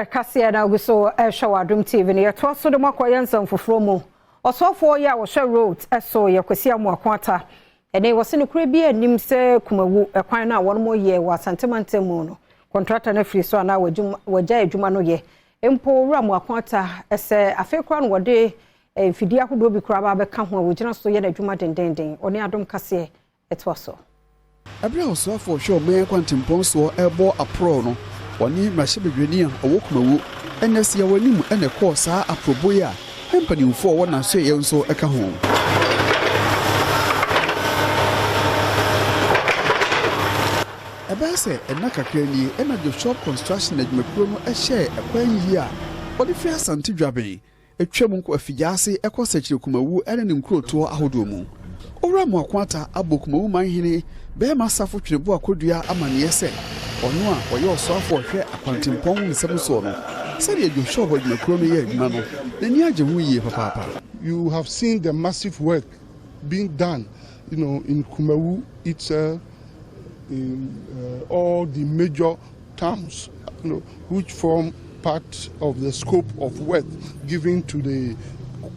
Kasee na guso show Adom TV ne to so de makoye nsam foforo mu osofo ya wo share road eso ye kwasi amoakwata ene wo se ne kure bi anim se Kumawu ekwan na won mo ye wa santemante mu no contractor na free so na wagya adwuma no ye empo wura amoakwata ese afekura no wode mfidi ahodo bi kura ba be ka ho wo gina so ye na adwuma dendenden oni Adom Kasee eto so abra osofo show me kwantempon so ebo apro no wani mashibedwani a owo Kumawu enesi ya wanim ene ko saa aprobo ya empanimfo wona so ye nso eka ho ebese enaka krani ena the shop construction adwumakuro no ehye ekwan yi a wodi fi asante dwaben etwam nko afigyaase ekosachire Kumawu ene ne nkroto ahodo mu owura mo akwata abo Kumawu manhene be masafo twirebo akodua amane se ono a oye osofo hwe akwantempon nsem so no sari adwosho bo adwumakuro no ye adwuma no nani agye ho yie papa. You have seen the massive work being done, in Kumawu itself, in all the major towns, which form part of the scope of work given to the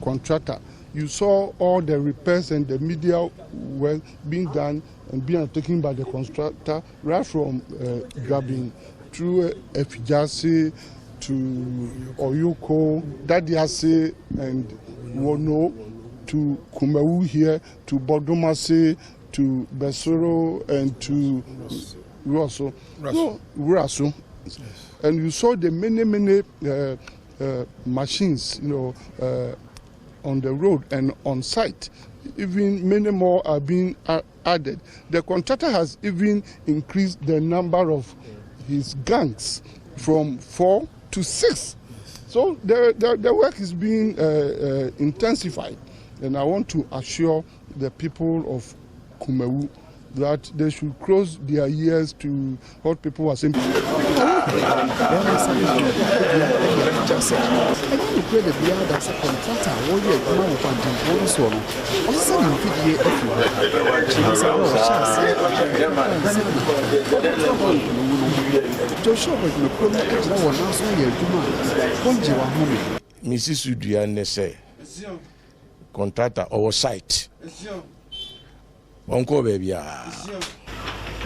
contractor. You saw all the repairs and the media work being done and being undertaken by the constructor, right from grabbing through Efijase to Oyoko, Dadiase and Wono, to Kumawu here, to Bodomase, to Besoro and to Raso. And you saw the many machines, on the road and on site. Even many more are being added. The contractor has even increased the number of his gangs from 4 to 6. So the work is being intensified. And I want to assure the people of Kumawu that they should close their ears to what people are saying. Mrs. Udiane say, contractor our site. Onko baby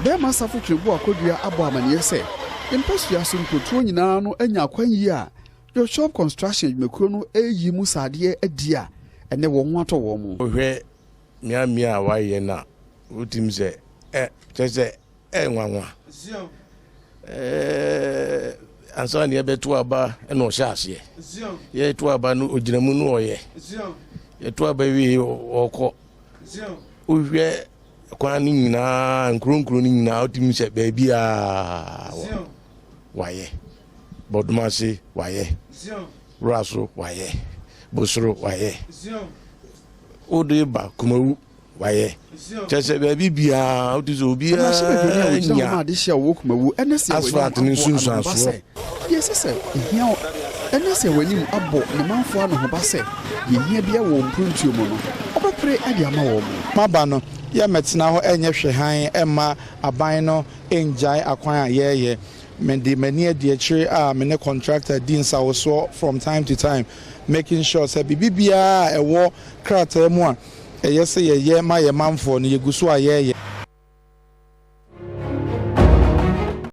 be masafo twebo akodua abo amane se impesu aso nkotuo nyina no anya akwan yi a your shop construction adwumakuro no eyi mu sade adia ene wo ho ato wo mu ohwe mia waye na utim se tese enwanwa anso ne beto aba ene o hyase ye to aba no oginamu no oye ye to aba wi okọ uhwe kwa ni nyina nkronkro ni nyina otimi se baabi a waye Bodomase waye Raso waye Bosoro waye ode ba Kumawu waye chese baabi bia otizo bia nya ma de hye wo Kumawu enese asfalt ni sunsanso yesese ehia enese wanim abo ne manfo ano ho ba se yehia bia wo mpuntuo mu no obepre ade ama wo mu maba no ya metina ho enye hwehan ema aban no enjai akwan ayeye mende mani ade akire a me contractor dinsa wo so from time to time making sure say bibia ewo krata mu a eyese ye ma ye manfo no yeguso ayeye